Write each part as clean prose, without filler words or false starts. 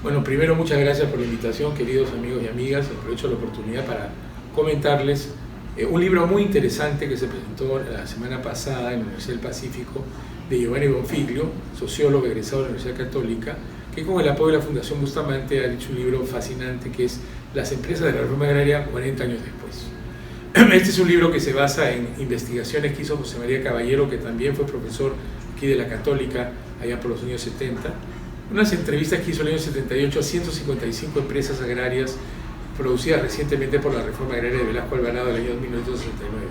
Bueno, primero muchas gracias por la invitación, queridos amigos y amigas. Aprovecho la oportunidad para comentarles un libro muy interesante que se presentó la semana pasada en la Universidad del Pacífico de Giovanni Bonfiglio, sociólogo egresado de la Universidad Católica, que con el apoyo de la Fundación Bustamante ha hecho un libro fascinante que es Las empresas de la reforma agraria 40 años después. Este es un libro que se basa en investigaciones que hizo José María Caballero, que también fue profesor aquí de la Católica allá por los años 70. Unas entrevistas que hizo en el año 78 a 155 empresas agrarias producidas recientemente por la reforma agraria de Velasco Alvarado del año 1969.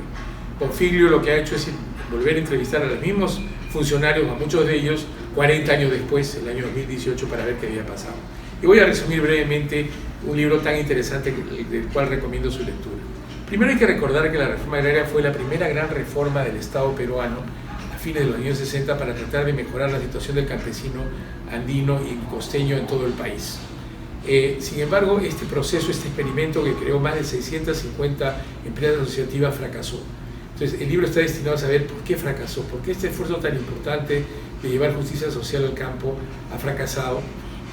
Bonfiglio lo que ha hecho es volver a entrevistar a los mismos funcionarios, a muchos de ellos, 40 años después, el año 2018, para ver qué había pasado. Y voy a resumir brevemente un libro tan interesante del cual recomiendo su lectura. Primero hay que recordar que la reforma agraria fue la primera gran reforma del Estado peruano a fines de los años 60 para tratar de mejorar la situación del campesino andino y costeño en todo el país. Sin embargo, este proceso, este experimento que creó más de 650 empresas asociativas fracasó. Entonces, el libro está destinado a saber por qué fracasó, por qué este esfuerzo tan importante de llevar justicia social al campo ha fracasado,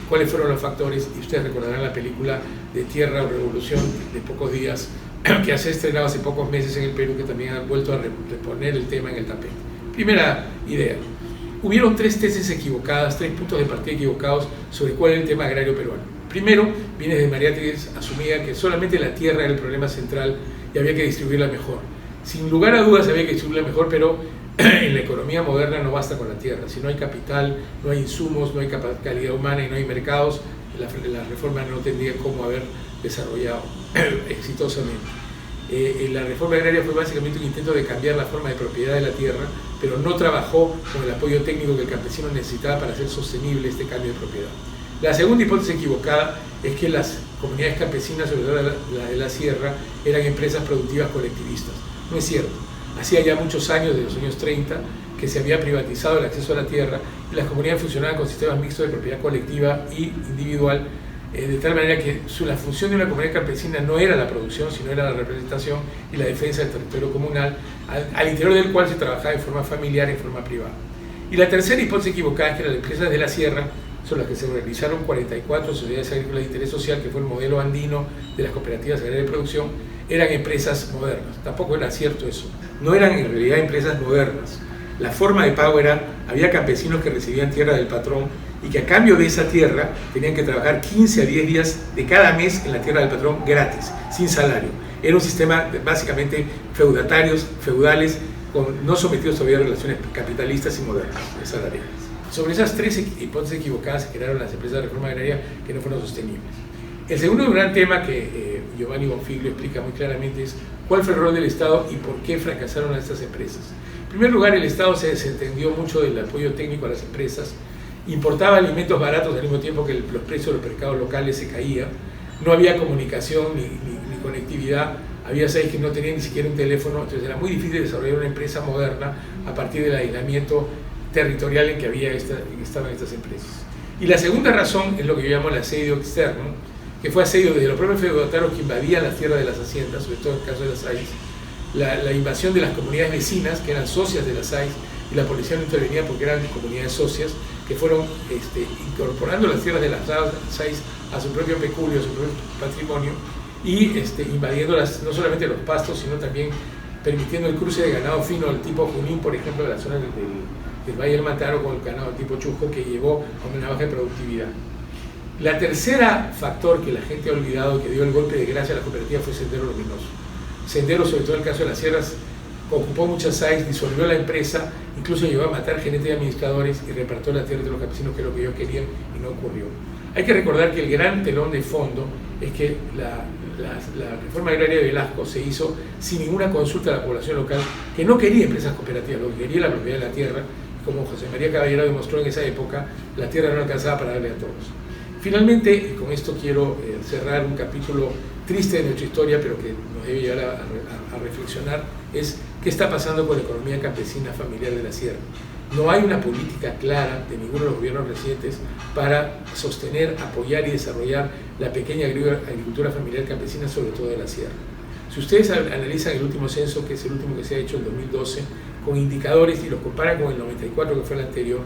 cuáles fueron los factores, y ustedes recordarán la película de Tierra o Revolución de pocos días, que se ha estrenado hace pocos meses en el Perú, que también ha vuelto a reponer el tema en el tapete. Primera idea. Hubieron tres tesis equivocadas, tres puntos de partida equivocados sobre cuál era el tema agrario peruano. Primero, Bienes de Mariátegui asumía que solamente la tierra era el problema central y había que distribuirla mejor. Sin lugar a dudas había que distribuirla mejor, pero en la economía moderna no basta con la tierra. Si no hay capital, no hay insumos, no hay calidad humana y no hay mercados, la reforma no tendría cómo haber desarrollado exitosamente. La reforma agraria fue básicamente un intento de cambiar la forma de propiedad de la tierra, pero no trabajó con el apoyo técnico que el campesino necesitaba para hacer sostenible este cambio de propiedad. La segunda hipótesis equivocada es que las comunidades campesinas, sobre todo la de la sierra, eran empresas productivas colectivistas. No es cierto. Hacía ya muchos años, de los años 30, que se había privatizado el acceso a la tierra y las comunidades funcionaban con sistemas mixtos de propiedad colectiva y individual, de tal manera que la función de una comunidad campesina no era la producción, sino era la representación y la defensa del territorio comunal, al interior del cual se trabajaba en forma familiar y en forma privada. Y la tercera hipótesis equivocada es que las empresas de la sierra son las que se realizaron 44 sociedades agrícolas de interés social, que fue el modelo andino de las cooperativas agrarias de producción, eran empresas modernas. Tampoco era cierto eso. No eran en realidad empresas modernas. La forma de pago era, había campesinos que recibían tierra del patrón y que a cambio de esa tierra tenían que trabajar 15 a 10 días de cada mes en la tierra del patrón gratis, sin salario. Era un sistema básicamente feudales, no sometidos todavía a relaciones capitalistas y modernas, salariales. Sobre esas tres hipótesis equivocadas se crearon las empresas de reforma agraria que no fueron sostenibles. El segundo gran tema que Giovanni Bonfiglio explica muy claramente es cuál fue el rol del Estado y por qué fracasaron estas empresas. En primer lugar, el Estado se desentendió mucho del apoyo técnico a las empresas, importaba alimentos baratos al mismo tiempo que los precios de los mercados locales se caían, no había comunicación ni conectividad, había seis que no tenían ni siquiera un teléfono, entonces era muy difícil desarrollar una empresa moderna a partir del aislamiento territorial en que estaban estas empresas. Y la segunda razón es lo que yo llamo el asedio externo, que fue asedio desde los propios feudatarios que invadían las tierras de las haciendas, sobre todo en el caso de las AIS, la invasión de las comunidades vecinas que eran socias de las AIS, y la policía no intervenía porque eran comunidades socias que fueron incorporando las tierras de las AIS a su propio peculio, a su propio patrimonio, y invadiéndolas, no solamente los pastos, sino también permitiendo el cruce de ganado fino al tipo Junín, por ejemplo, de la zona del Valle del Mantaro, con el ganado tipo Chujo, que llevó a una baja de productividad. La tercera factor que la gente ha olvidado, que dio el golpe de gracia a la cooperativa, fue Sendero Luminoso. Sendero, sobre todo en el caso de las sierras, ocupó muchas AIS, disolvió la empresa, incluso llegó a matar gerentes y administradores y repartió la tierra de los campesinos, que es lo que ellos querían, y no ocurrió. Hay que recordar que el gran telón de fondo es que la reforma agraria de Velasco se hizo sin ninguna consulta a la población local, que no quería empresas cooperativas, lo que quería la propiedad de la tierra. Como José María Caballero demostró en esa época, la tierra no alcanzaba para darle a todos. Finalmente, y con esto quiero cerrar un capítulo triste de nuestra historia, pero que nos debe llevar a reflexionar, es qué está pasando con la economía campesina familiar de la sierra. No hay una política clara de ninguno de los gobiernos recientes para sostener, apoyar y desarrollar la pequeña agricultura familiar campesina, sobre todo de la sierra. Si ustedes analizan el último censo, que es el último que se ha hecho en 2012, con indicadores y los comparan con el 94, que fue el anterior,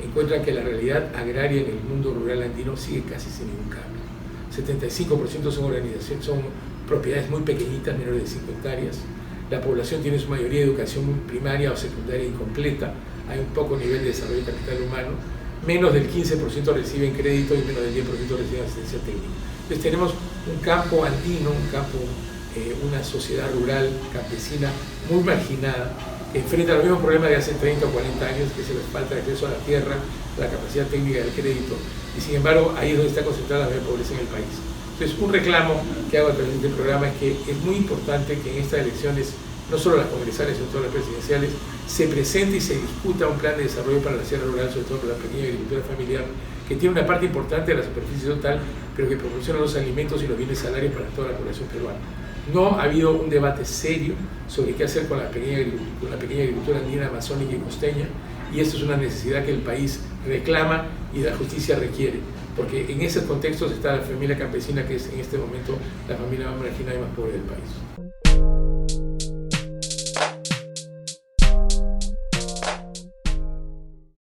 encuentran que la realidad agraria en el mundo rural andino sigue casi sin ningún cambio. 75% son propiedades muy pequeñitas, menores de 5 hectáreas. La población tiene en su mayoría educación primaria o secundaria incompleta. Hay un poco nivel de desarrollo de capital humano. Menos del 15% reciben crédito y menos del 10% reciben asistencia técnica. Entonces tenemos un campo andino, una sociedad rural, campesina, muy marginada, que enfrenta los mismos problemas de hace 30 o 40 años, que es la falta de acceso a la tierra, la capacidad técnica del crédito, y sin embargo ahí es donde está concentrada la mayor pobreza en el país. Entonces, un reclamo que hago a través de este programa es que es muy importante que en estas elecciones, no solo las congresales, sino todas las presidenciales, se presente y se discuta un plan de desarrollo para la sierra rural, sobre todo para la pequeña agricultura familiar, que tiene una parte importante de la superficie total, pero que proporciona los alimentos y los bienes salarios para toda la población peruana. No ha habido un debate serio sobre qué hacer con la pequeña agricultura andina, amazónica y costeña, y esto es una necesidad que el país reclama y la justicia requiere, porque en ese contexto está la familia campesina, que es en este momento la familia más marginada y más pobre del país.